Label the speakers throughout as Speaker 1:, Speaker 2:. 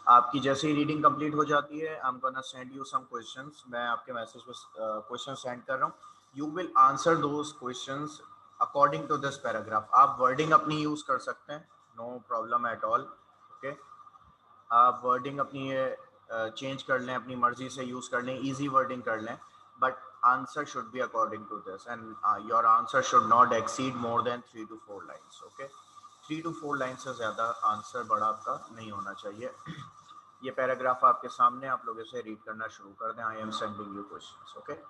Speaker 1: आपकी जैसे ही reading complete हो जाती है, I am gonna send you some questions. मैं आपके मैसेज पे क्वेश्चन सेंड कर रहा हूँ। You will answer those questions according to this paragraph. आप वर्डिंग अपनी यूज कर सकते हैं, no problem at all. Okay, आप वर्डिंग अपनी चेंज कर लें, अपनी मर्जी से यूज कर लें, इजी वर्डिंग कर लें, but answer should be according to this and your answer should not exceed more than 3 to 4 lines. Okay, 3 to 4 line से ज़्यादा आंसर बड़ा आपका नहीं होना चाहिए। ये पैराग्राफ आपके सामने, आप लोग इसे रीड करना शुरू कर दें। I am sending you questions. Okay,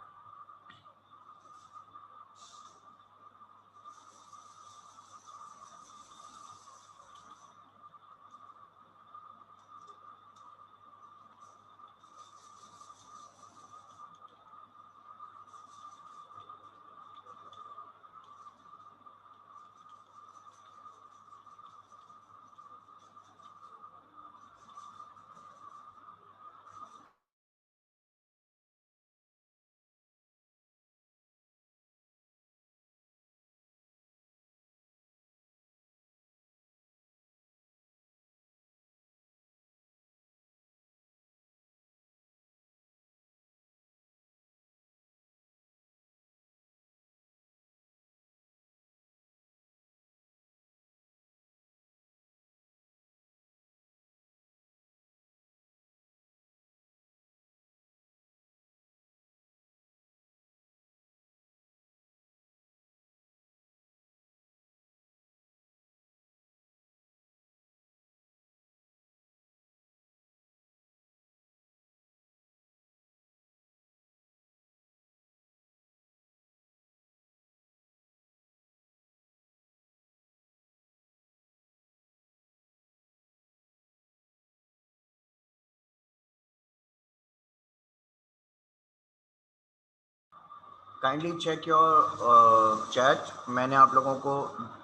Speaker 1: kindly check your chat. मैंने आप लोगों को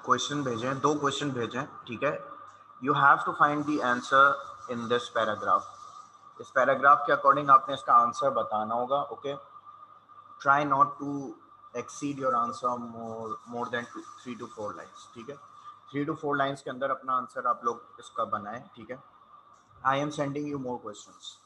Speaker 1: क्वेश्चन भेजे हैं, 2 क्वेश्चन भेजे हैं, ठीक है। You have to find the answer in this paragraph. इस पैराग्राफ के अकॉर्डिंग आपने इसका आंसर बताना होगा। Okay, try not to exceed your answer more than 3 to 4 lines, ठीक है। 3 to 4 लाइन्स के अंदर अपना आंसर आप लोग इसका बनाएं, ठीक है। I am sending you more questions.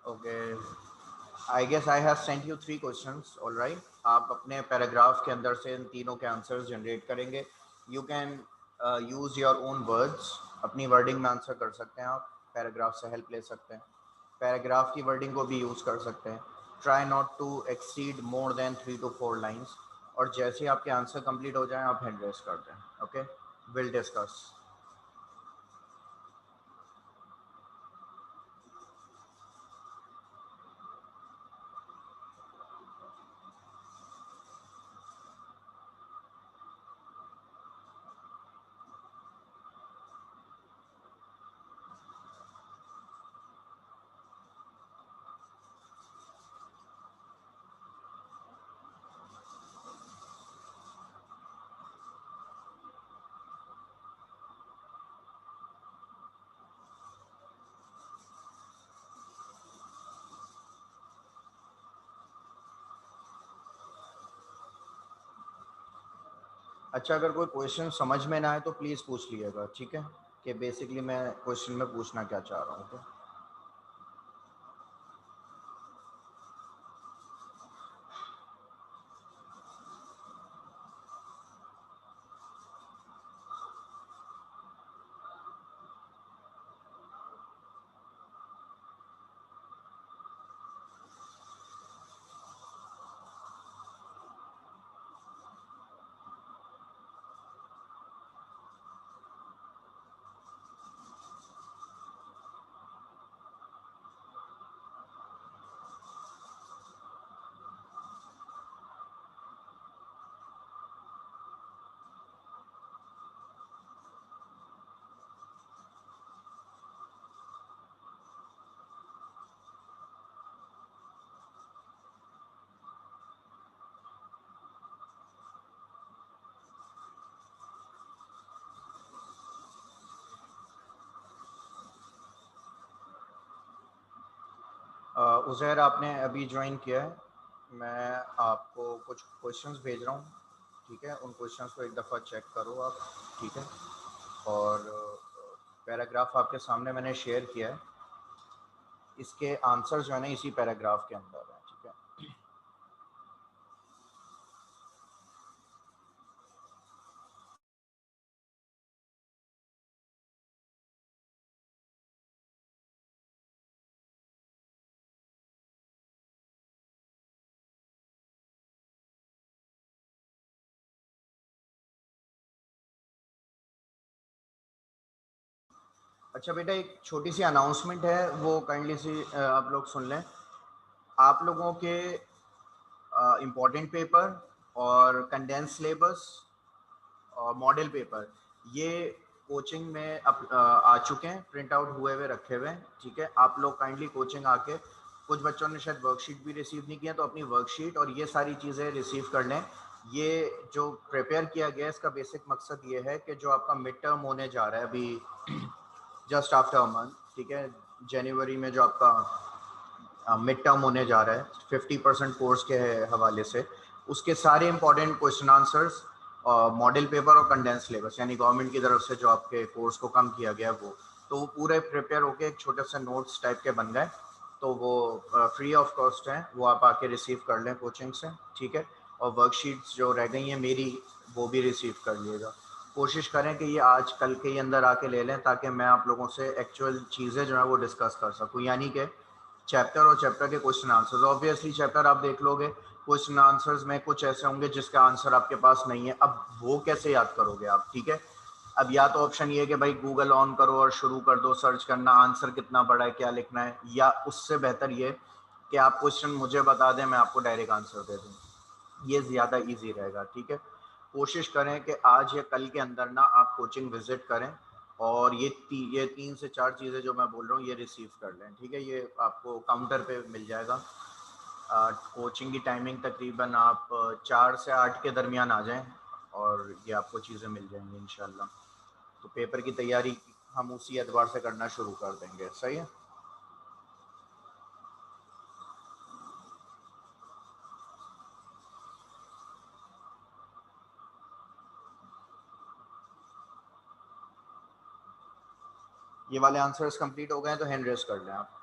Speaker 1: Okay, I guess I have sent you 3 questions. All right, आप अपने पैराग्राफ के अंदर से इन तीनों के आंसर्स जनरेट करेंगे। You can use your own words. अपनी वर्डिंग में आंसर कर सकते हैं आप, पैराग्राफ से हेल्प ले सकते हैं, पैराग्राफ की वर्डिंग को भी यूज़ कर सकते हैं। Try not to exceed more than 3 to 4 lines. और जैसे ही आपके आंसर कंप्लीट हो जाएं, आप हैंड रेस कर दें। Okay, will discuss. अच्छा, अगर कोई क्वेश्चन समझ में ना आए तो प्लीज़ पूछ लीजिएगा, ठीक है, कि बेसिकली मैं क्वेश्चन में पूछना क्या चाह रहा हूँ। ओके, उज़ैर आपने अभी ज्वाइन किया है, मैं आपको कुछ क्वेश्चंस भेज रहा हूँ, ठीक है? उन क्वेश्चंस को एक दफ़ा चेक करो आप, ठीक है? और पैराग्राफ आपके सामने मैंने शेयर किया है, इसके आंसर जो है ना इसी पैराग्राफ के अंदर है, ठीक है? अच्छा बेटा, एक छोटी सी अनाउंसमेंट है, वो काइंडली सी आप लोग सुन लें। आप लोगों के इम्पोर्टेंट पेपर और कंडेंस सिलेबस और मॉडल पेपर ये कोचिंग में आ चुके हैं, प्रिंट आउट हुए हुए रखे हुए हैं, ठीक है? आप लोग काइंडली कोचिंग आके, कुछ बच्चों ने शायद वर्कशीट भी रिसीव नहीं किया, तो अपनी वर्कशीट और ये सारी चीज़ें रिसीव कर लें। ये जो प्रिपेयर किया गया है इसका बेसिक मकसद ये है कि जो आपका मिड टर्म होने जा रहा है अभी जस्ट आफ्टर अ मंथ, ठीक है, जनवरी में जो आपका मिड टर्म होने जा रहा है 50% कोर्स के हवाले से, उसके सारे important question answers model paper और कंडेंस सिलेबस यानी गवर्नमेंट की तरफ से जो आपके कोर्स को कम किया गया वो, तो वो पूरे प्रिपेयर होके एक छोटे से नोट्स टाइप के बन गए, तो वो फ्री ऑफ कॉस्ट हैं, वो आप आके रिसीव कर लें कोचिंग से, ठीक है? और वर्कशीट्स जो रह गई हैं मेरी, वो भी रिसीव कर लिएगा। कोशिश करें कि ये आज कल के ही अंदर आके ले लें, ताकि मैं आप लोगों से एक्चुअल चीज़ें जो है वो डिस्कस कर सकूँ, यानी कि चैप्टर और चैप्टर के क्वेश्चन आंसर्स। ऑब्वियसली चैप्टर आप देख लोगे, क्वेश्चन आंसर्स में कुछ ऐसे होंगे जिसका आंसर आपके पास नहीं है, अब वो कैसे याद करोगे आप, ठीक है? अब या तो ऑप्शन ये है कि भाई गूगल ऑन करो और शुरू कर दो सर्च करना, आंसर कितना बड़ा है क्या लिखना है, या उससे बेहतर ये कि आप क्वेश्चन मुझे बता दें, मैं आपको डायरेक्ट आंसर दे दूँ, ये ज़्यादा इजी रहेगा, ठीक है? कोशिश करें कि आज या कल के अंदर ना आप कोचिंग विजिट करें और ये 3 से 4 चीज़ें जो मैं बोल रहा हूँ ये रिसीव कर लें, ठीक है? ये आपको काउंटर पे मिल जाएगा। कोचिंग की टाइमिंग तकरीबन आप 4 से 8 के दरमियान आ जाएं और ये आपको चीज़ें मिल जाएंगी इंशाल्लाह। तो पेपर की तैयारी हम उसी एतबार से करना शुरू कर देंगे, सही है? ये वाले आंसर्स कंप्लीट हो गए हैं तो हैंड रेस कर लें आप।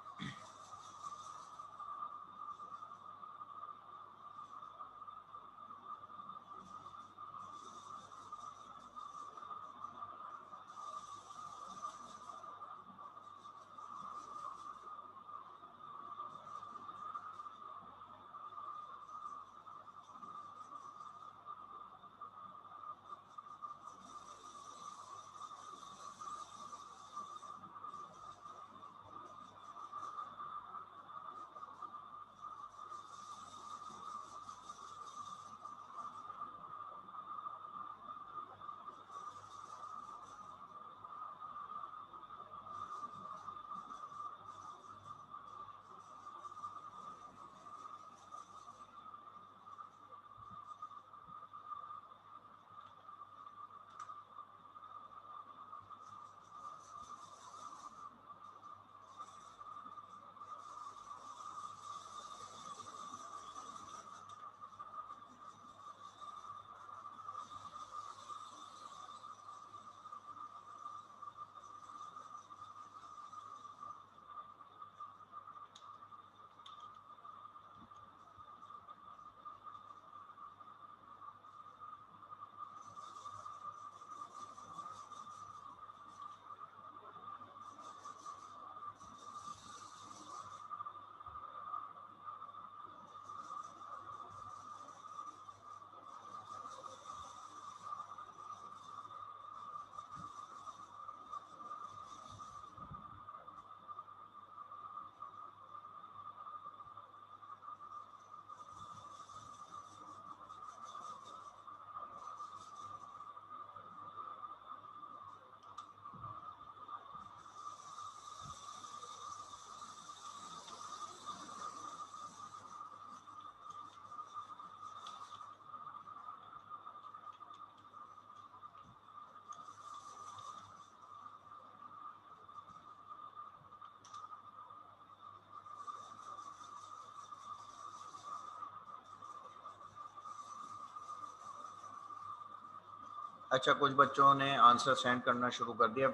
Speaker 1: अच्छा, कुछ बच्चों ने आंसर सेंड करना शुरू कर दिया।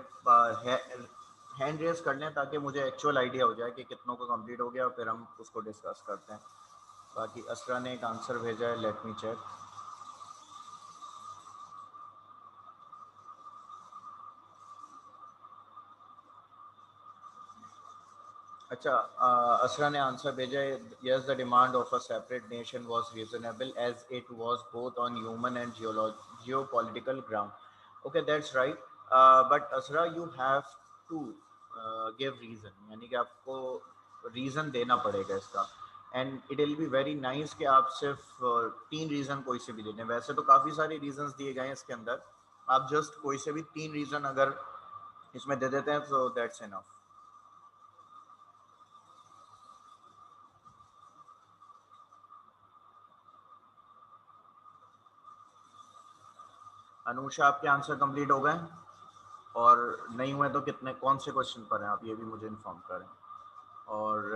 Speaker 1: हैंड रेज कर लें ताकि मुझे एक्चुअल आइडिया हो जाए कि कितनों का कंप्लीट हो गया और फिर हम उसको डिस्कस करते हैं। बाकी असरा ने एक आंसर भेजा है, लेट मी चेक। अच्छा, असरा ने आंसर भेजा है, yes the demand of a separate nation was reasonable as it was both on human and geopolitical ground. Okay, that's right, but Asra you have to give reason, यानी कि आपको reason देना पड़ेगा इसका। And it will be very nice कि आप सिर्फ तीन रीजन कोई से भी दे दें। वैसे तो काफ़ी सारे रीजंस दिए गए हैं इसके अंदर, आप जस्ट कोई से भी तीन रीजन अगर इसमें दे देते हैं तो दैट्स इनफ। अनुषा, आपके आंसर कंप्लीट हो गए? और नहीं हुए तो कितने, कौन से क्वेश्चन पर हैं आप, ये भी मुझे इन्फॉर्म करें। और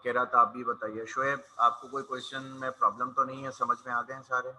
Speaker 1: किरात, आप भी बताइए। शोएब, आपको कोई क्वेश्चन में प्रॉब्लम तो नहीं है, समझ में आ गए हैं सारे?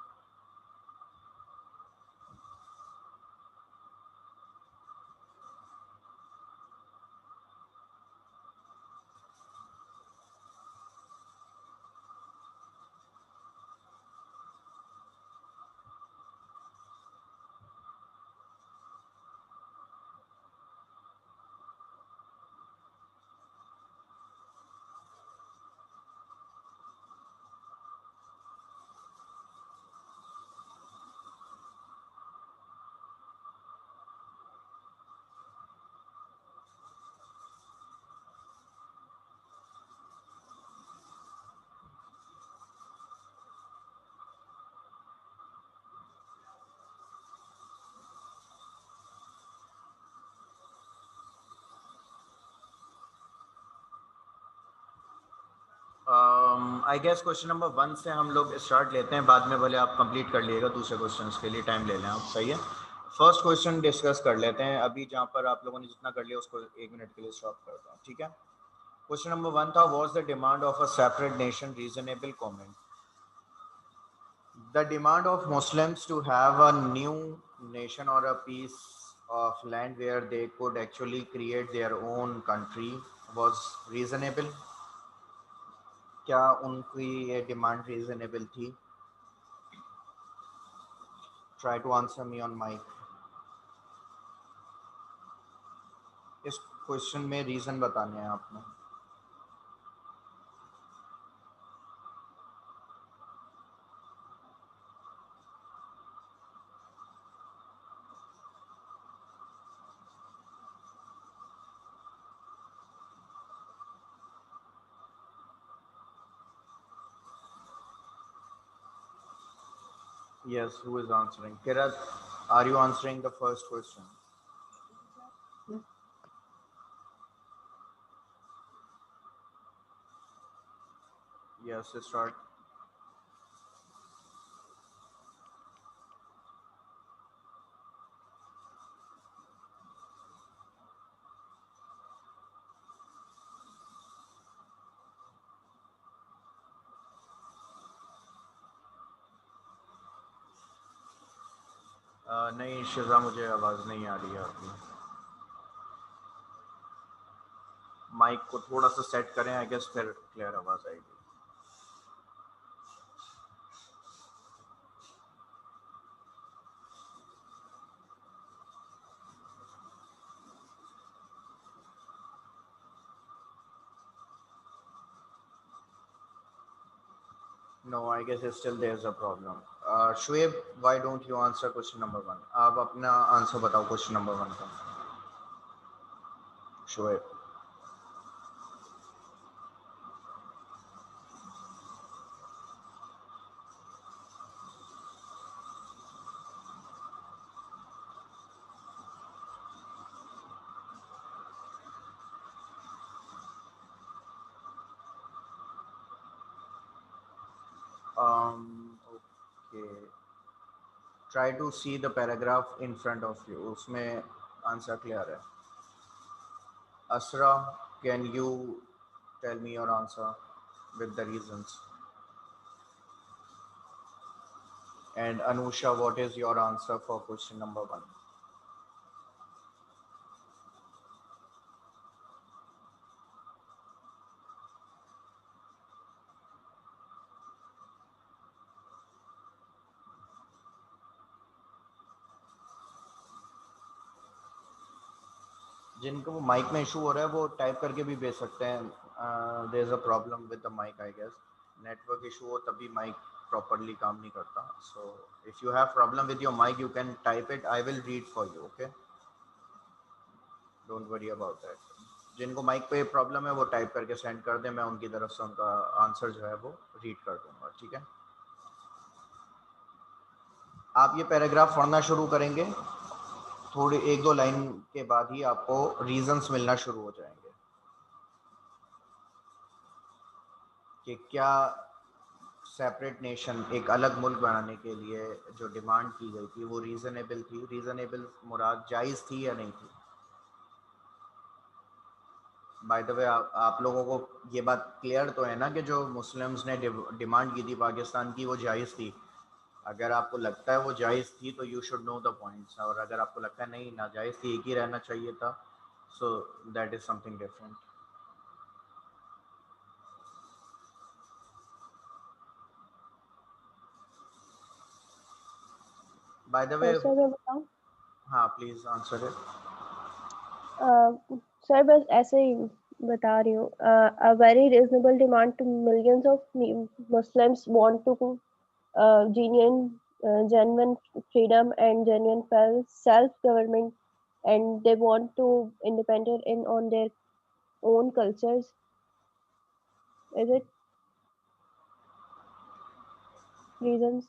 Speaker 1: आई गेस क्वेश्चन नंबर 1 से हम लोग स्टार्ट लेते हैं, बाद में भले आप कंप्लीट कर लीजिएगा, दूसरे क्वेश्चन के लिए टाइम ले लें आप, सही है। फर्स्ट क्वेश्चन डिस्कस कर लेते हैं अभी, जहाँ पर आप लोगों ने जितना कर लिया उसको 1 मिनट के लिए स्टॉप करते हैं, ठीक है। क्वेश्चन नंबर 1 था, was the demand of a separate nation reasonable? Comment. The demand of Muslims to have a new nation or a piece of land where they could actually create their own country was reasonable. क्या उनकी ये demand reasonable थी? Try to answer me on mic. इस question में reason बताने हैं आपने। Yes, who is answering? Kirat, are you answering the first question? Yes, start. नहीं शिजा, मुझे आवाज़ नहीं आ रही है आपकी। माइक को थोड़ा सा सेट करें, आई गेस फिर क्लियर आवाज़ आएगी। No, I guess it's still there's a problem. Shoaib, why don't you answer question number 1? आप अपना आंसर बताओ क्वेश्चन नंबर 1 का। Shoaib. Okay. Try to see the paragraph in front of you. उसमें answer clear है। Asra, can you tell me your answer with the reasons? And Anusha, what is your answer for question number 1? जिनको वो mic में issue हो रहा है वो type करके भी भेज सकते हैं. There is a problem with the mic I guess. Network issue हो तभी माइक प्रॉपर्ली काम नहीं करता. So if you have problem with your mic you can type it. I will read for you. Okay, don't worry about that. जिनको mic पे problem है वो type करके सेंड कर दें. मैं उनकी तरफ से उनका आंसर जो है वो रीड कर दूंगा. ठीक है, आप ये पैराग्राफ पढ़ना शुरू करेंगे, थोड़ी 1-2 लाइन के बाद ही आपको रीजंस मिलना शुरू हो जाएंगे कि क्या सेपरेट नेशन, एक अलग मुल्क बनाने के लिए जो डिमांड की गई थी वो रीजनेबल थी. रीजनेबल मुराद जायज़ थी या नहीं थी. बाय द वे आप लोगों को ये बात क्लियर तो है ना कि जो मुस्लिम्स ने डिमांड की थी पाकिस्तान की वो जायज़ थी. अगर आपको लगता है वो जायज़ थी तो you should know the points, और अगर आपको लगता है नहीं नाजायज़ थी, एक ही रहना चाहिए था, so that is something different. By the way,
Speaker 2: sir मैं बताऊं?
Speaker 1: हाँ प्लीज़ आंसर इट.
Speaker 2: सर बस ऐसे ही बता रही हूँ. A very reasonable demand to millions of Muslims want to genuine freedom and genuine self-government, and they want to independent in on their own cultures. Is it reasons?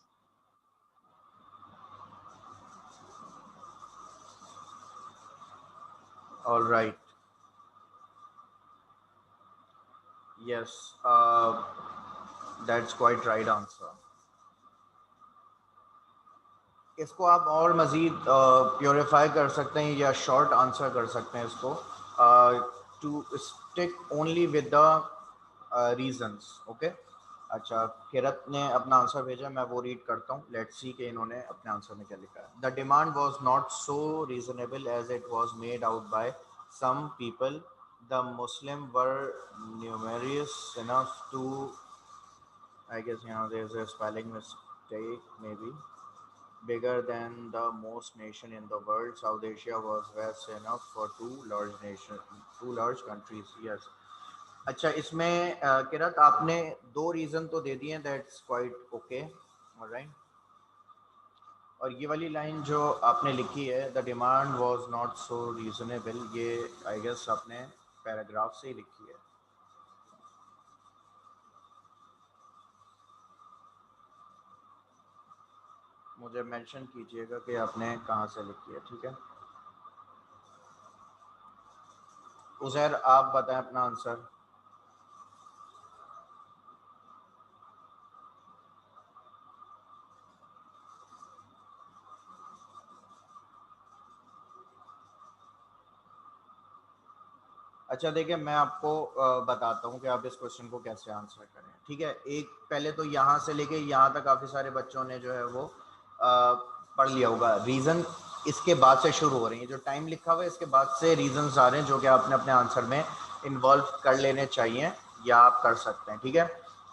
Speaker 1: All right. Yes, that's quite right answer. इसको आप और मज़ीद purify कर सकते हैं या short answer कर सकते हैं इसको. To stick only with the reasons. Okay, अच्छा, किरत ने अपना आंसर भेजा, मैं वो रीड करता हूँ. लेट्स सी कि इन्होंने अपने आंसर में क्या लिखा है. The demand was not so reasonable as it was made out by some people. The Muslim were numerous enough too, I guess यहाँ there is a spelling mistake maybe, bigger than the most nation in the world. South Asia was vast enough for two large countries. Yes. अच्छा, इसमें किरत आपने 2 reason तो दे दिए हैं, that's quite okay. Alright. और ये वाली लाइन जो आपने लिखी है, the demand was not so reasonable, ये आई गेस आपने पैराग्राफ से ही लिखी है. मुझे मेंशन कीजिएगा कि आपने कहाँ से लिखी है. ठीक है, उज़ैर आप बताएं अपना आंसर. अच्छा देखिए, मैं आपको बताता हूँ कि आप इस क्वेश्चन को कैसे आंसर करें. ठीक है, एक पहले तो यहाँ से लेके यहाँ तक काफ़ी सारे बच्चों ने जो है वो पढ़ लिया होगा. रीज़न इसके बाद से शुरू हो रही है, जो टाइम लिखा हुआ है इसके बाद से रीजंस आ रहे हैं जो कि आपने अपने आंसर में इन्वॉल्व कर लेने चाहिए या आप कर सकते हैं. ठीक है,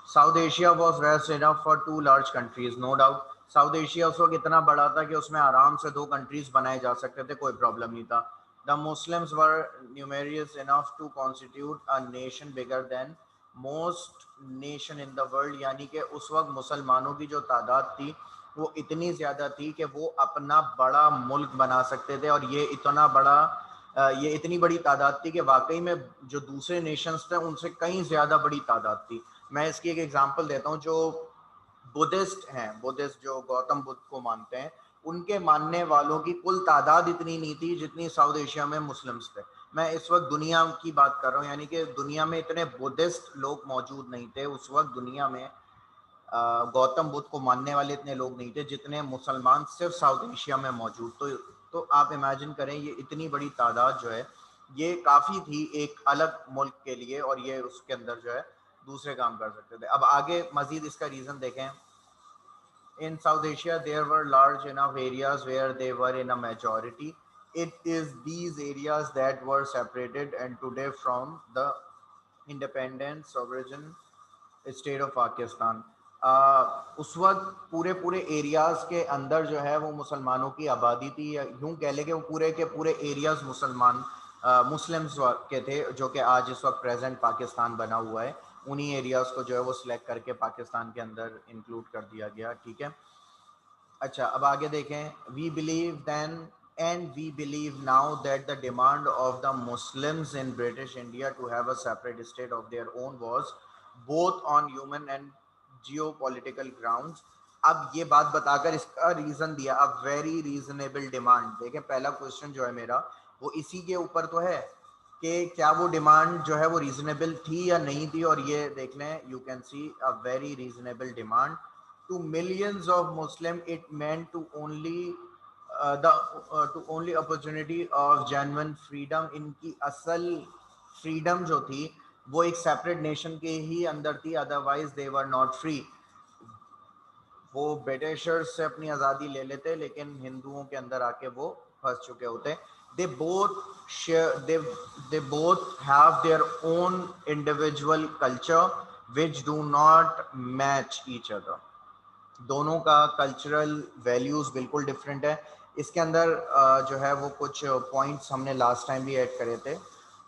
Speaker 1: South Asia was vast enough for 2 large countries. No doubt South Asia उस वक्त इतना बड़ा था कि उसमें आराम से 2 कंट्रीज बनाए जा सकते थे, कोई प्रॉब्लम नहीं था. The Muslims were numerous enough to constitute a nation bigger than most nation in the world. यानी कि उस वक्त मुसलमानों की जो तादाद थी वो इतनी ज़्यादा थी कि वो अपना बड़ा मुल्क बना सकते थे. और ये इतना बड़ा ये इतनी बड़ी तादाद थी कि वाकई में जो दूसरे नेशंस थे उनसे कहीं ज़्यादा बड़ी तादाद थी. मैं इसकी एक एग्जांपल देता हूँ. जो बुद्धिस्ट हैं, बुद्धिस्ट जो गौतम बुद्ध को मानते हैं, उनके मानने वालों की कुल तादाद इतनी नहीं थी जितनी साउथ एशिया में मुस्लिम्स थे. मैं इस वक्त दुनिया की बात कर रहा हूँ, यानी कि दुनिया में इतने बुद्धिस्ट लोग मौजूद नहीं थे उस वक्त दुनिया में. गौतम बुद्ध को मानने वाले इतने लोग नहीं थे जितने मुसलमान सिर्फ साउथ एशिया में मौजूद. तो आप इमेजिन करें, ये इतनी बड़ी तादाद जो है ये काफ़ी थी एक अलग मुल्क के लिए, और ये उसके अंदर जो है दूसरे काम कर सकते थे. अब आगे मजीद इसका रीज़न देखें. In South Asia, there were large enough areas where they were in a majority. It is these areas that were separated, and today from the independent sovereign state of Pakistan, उस वक्त पूरे पूरे एरियाज के अंदर जो है वो मुसलमानों की आबादी थी, या यूं कह लें कि वो पूरे के पूरे एरियाज मुसलमान मुस्लिम्स के थे, जो कि आज इस वक्त प्रेजेंट पाकिस्तान बना हुआ है। उन्हीं एरियाज को जो है वो सिलेक्ट करके पाकिस्तान के अंदर इंक्लूड कर दिया गया। ठीक है, अच्छा अब आगे देखें। We believe then and we believe now that the demand of the Muslims in British India to have a separate state of their own was both on human and geopolitical grounds. अब ये बात बताकर इसका reason दिया, a very reasonable demand. देखें पहला question जो है मेरा वो इसी के ऊपर तो है कि क्या वो डिमांड जो है वो रीजनेबल थी या नहीं थी, और ये देख लें, you can see a very reasonable demand to millions of Muslim. It meant to only the to only opportunity of genuine freedom. इनकी असल freedom जो थी वो एक separate nation के ही अंदर थी, otherwise they were not free. वो ब्रिटिशर्स से अपनी आज़ादी ले लेते, लेकिन हिंदुओं के अंदर आके वो फंस चुके होते। they both share they both have their own individual culture which do not match each other. दोनों का कल्चरल वैल्यूज बिल्कुल डिफरेंट है। इसके अंदर जो है वो कुछ पॉइंट्स हमने लास्ट टाइम भी ऐड करे थे,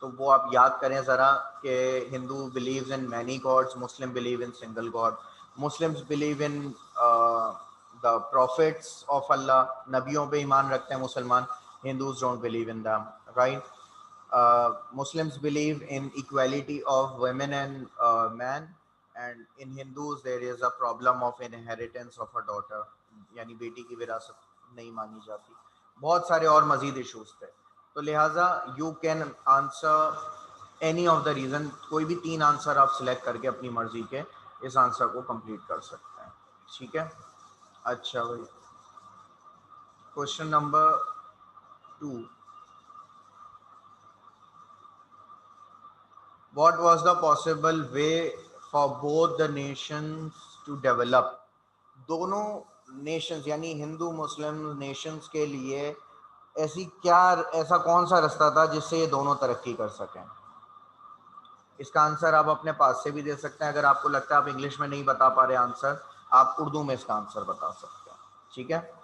Speaker 1: तो वो आप याद करें ज़रा कि Hindu believes in many gods, Muslim believe in single god. Muslims believe in the prophets of Allah, नबियों पे ईमान रखते हैं मुसलमान। Hindus don't believe in them, right. Muslims believe in equality of women and men, and in Hindus there is a problem of inheritance of a daughter, यानी बेटी की विरासत नहीं मानी जाती। बहुत सारे और मजीद इश्यूज थे, तो लिहाजा you can answer any of the reason. कोई भी तीन आंसर आप सिलेक्ट करके अपनी मर्जी के इस आंसर को कंप्लीट कर सकते हैं। ठीक है, अच्छा भाई, question number 2, what was the possible way for both the nations to develop? दोनों नेशंस यानी हिंदू मुस्लिम नेशंस के लिए ऐसा कौन सा रास्ता था जिससे ये दोनों तरक्की कर सकें? इसका आंसर आप अपने पास से भी दे सकते हैं। अगर आपको लगता है आप इंग्लिश में नहीं बता पा रहे आंसर, आप उर्दू में इसका आंसर बता सकते हैं। ठीक है,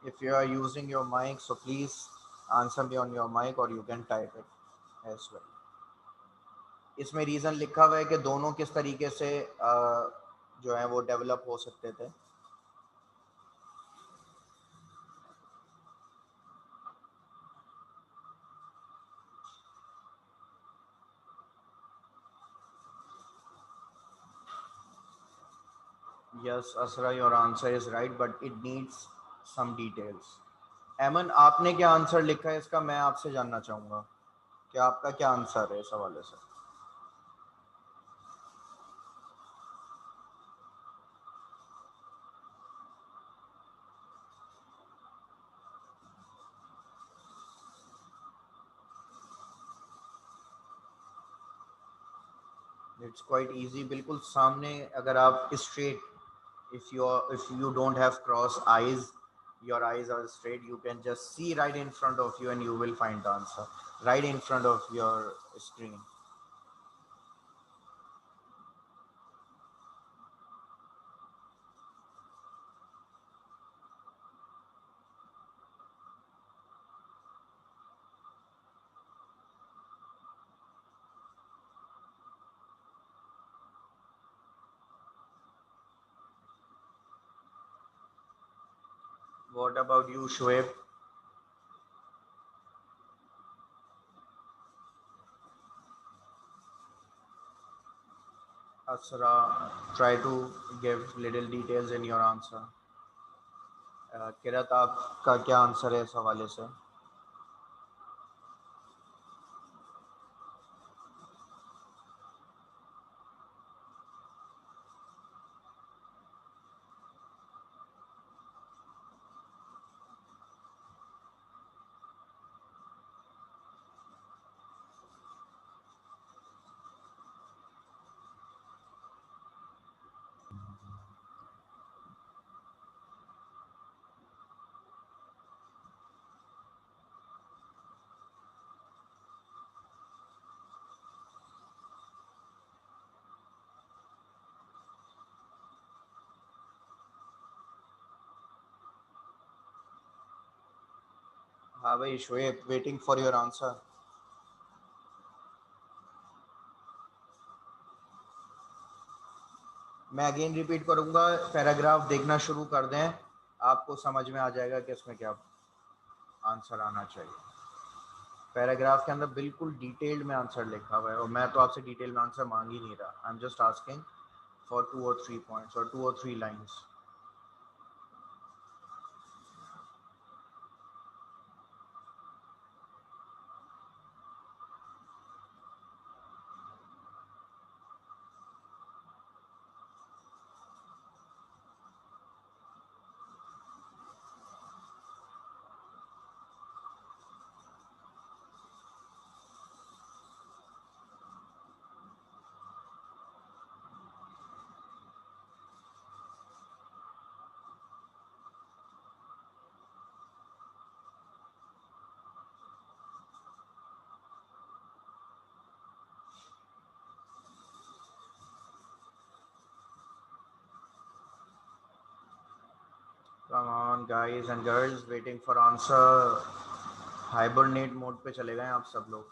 Speaker 1: if you are using your mic, so please answer me on your mic or you can type it as well. इसमें रीज़न लिखा हुआ है कि दोनों किस तरीके से जो है वो डेवलप हो सकते थे। Yes Asra, your answer is right but it needs some details. Eman, आपने क्या आंसर लिखा है इसका, मैं आपसे जानना चाहूँगा कि आपका क्या आंसर है इस हवाले से। इट्स क्वाइट इजी, बिल्कुल सामने अगर आप straight, if you don't have cross eyes, your eyes are straight, you can just see right in front of you and you will find the answer right in front of your screen. What about you, Shoaib? Asra, try to give little details in your answer. किरत, आपका क्या answer है इस हवाले से? हाँ भाई Shoaib, waiting for your answer. मैं again repeat करूंगा, पैराग्राफ देखना शुरू कर दें, आपको समझ में आ जाएगा कि इसमें क्या आंसर आना चाहिए। पैराग्राफ के अंदर बिल्कुल डिटेल्ड में आंसर लिखा हुआ है, और मैं तो आपसे डिटेल में आंसर मांग ही नहीं रहा। I am just asking for 2 or 3 points और 2 or 3 lines. Come on guys and girls, waiting for answer. Hibernate mode पे चले गए आप सब लोग।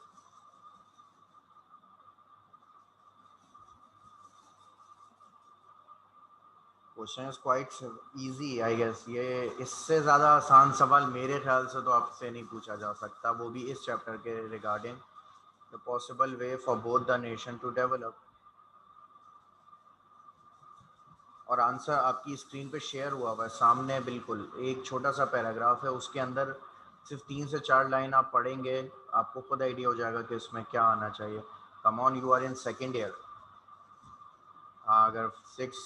Speaker 1: Question is quite easy I guess. ये इससे ज़्यादा आसान सवाल मेरे ख्याल से तो आपसे नहीं पूछा जा सकता, वो भी इस चैप्टर के regarding the possible way for both the nation to develop. और आंसर आपकी स्क्रीन पे शेयर हुआ है सामने, बिल्कुल एक छोटा सा पैराग्राफ है, उसके अंदर सिर्फ 3 से 4 लाइन आप पढ़ेंगे, आपको खुद आइडिया हो जाएगा कि इसमें क्या आना चाहिए। Come on, you are in second year. हाँ, अगर 6,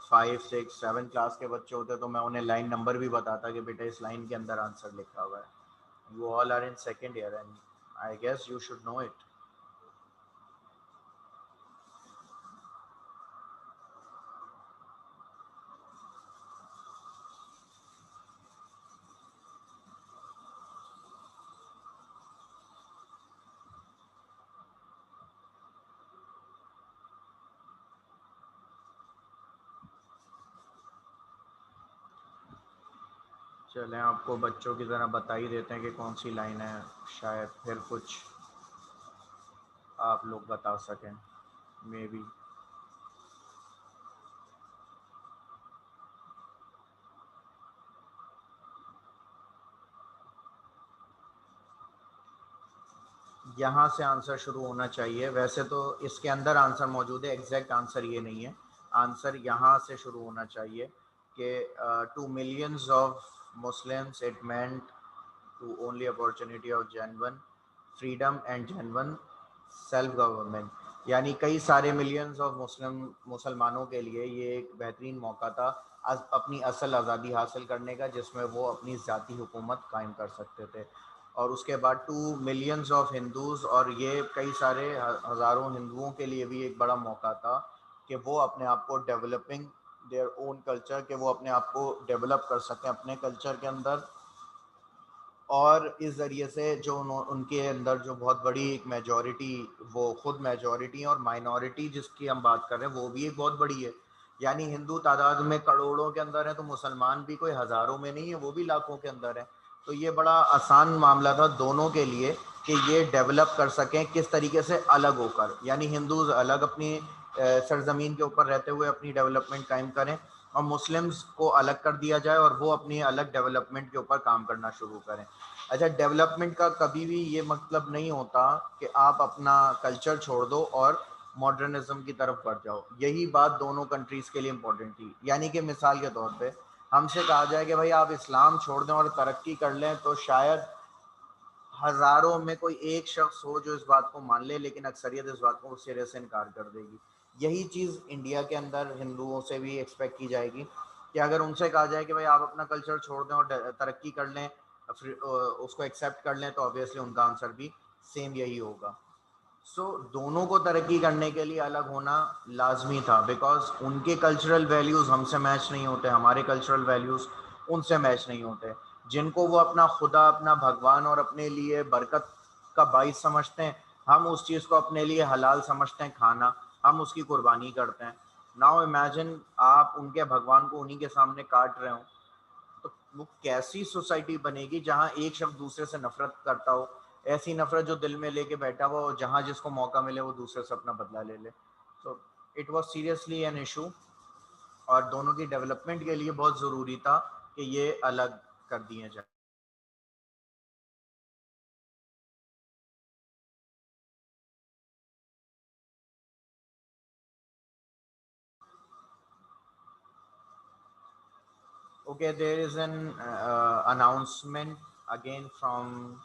Speaker 1: 5, 6, 7 क्लास के बच्चे होते तो मैं उन्हें लाइन नंबर भी बताता कि बेटा इस लाइन के अंदर आंसर लिखा हुआ है। You all are in second year and I guess you should know it. चलें, आपको बच्चों की तरह बता ही देते हैं कि कौन सी लाइन है, शायद फिर कुछ आप लोग बता सकें, मे बी। यहाँ से आंसर शुरू होना चाहिए। वैसे तो इसके अंदर आंसर मौजूद है, एग्जैक्ट आंसर ये नहीं है। आंसर यहाँ से शुरू होना चाहिए कि two millions of Muslims it meant to only opportunity of genuine freedom and genuine self government. यानी कई सारे मिलियंस ऑफ मुसलमानों के लिए ये एक बेहतरीन मौका था अपनी असल आज़ादी हासिल करने का, जिसमें वो अपनी ज़ाती हुकूमत कायम कर सकते थे। और उसके बाद 2 मिलियंस ऑफ हिंदूज़, और ये कई सारे हज़ारों हिंदुओं के लिए भी एक बड़ा मौका था कि वो अपने आप को डेवलपिंग देयर ओन कल्चर, कि वो अपने आप को डेवलप कर सकें अपने कल्चर के अंदर। और इस ज़रिए से जो उनके अंदर जो बहुत बड़ी एक मेजॉरिटी, वो खुद मेजॉरिटी और माइनॉरिटी जिसकी हम बात कर रहे हैं वो भी एक बहुत बड़ी है। यानी हिंदू तादाद में करोड़ों के अंदर है, तो मुसलमान भी कोई हज़ारों में नहीं है, वो भी लाखों के अंदर है। तो ये बड़ा आसान मामला था दोनों के लिए कि ये डेवलप कर सकें किस तरीके से अलग होकर। यानी हिंदूज़ अलग अपनी सरजमीन के ऊपर रहते हुए अपनी डेवलपमेंट कायम करें, और मुस्लिम्स को अलग कर दिया जाए और वो अपनी अलग डेवलपमेंट के ऊपर काम करना शुरू करें। अच्छा, डेवलपमेंट का कभी भी ये मतलब नहीं होता कि आप अपना कल्चर छोड़ दो और मॉडर्निज्म की तरफ बढ़ जाओ। यही बात दोनों कंट्रीज़ के लिए इम्पोर्टेंट थी। यानी कि मिसाल के तौर पे हमसे कहा जाए कि भाई आप इस्लाम छोड़ दें और तरक्की कर लें, तो शायद हज़ारों में कोई एक शख्स हो जो इस बात को मान ले, लेकिन अक्सरियत इस बात को सिरे से इनकार कर देगी। यही चीज़ इंडिया के अंदर हिंदुओं से भी एक्सपेक्ट की जाएगी कि अगर उनसे कहा जाए कि भाई आप अपना कल्चर छोड़ दें और तरक्की कर लें, उसको एक्सेप्ट कर लें, तो ऑब्वियसली उनका आंसर भी सेम यही होगा। दोनों को तरक्की करने के लिए अलग होना लाजमी था, बिकॉज उनके कल्चरल वैल्यूज़ हमसे मैच नहीं होते, हमारे कल्चरल वैल्यूज़ उनसे मैच नहीं होते। जिनको वो अपना खुदा, अपना भगवान और अपने लिए बरकत का बाइस समझते हैं, हम उस चीज़ को अपने लिए हलाल समझते हैं खाना, हम उसकी कुर्बानी करते हैं। नाउ इमेजिन आप उनके भगवान को उन्हीं के सामने काट रहे हो, तो वो कैसी सोसाइटी बनेगी जहां एक शख्स दूसरे से नफरत करता हो, ऐसी नफरत जो दिल में लेके बैठा हुआ हो, जहां जिसको मौका मिले वो दूसरे से अपना बदला ले ले। तो it was seriously an issue, और दोनों की डेवलपमेंट के लिए बहुत ज़रूरी था कि ये अलग कर दिए जाए। Okay, there is an announcement again from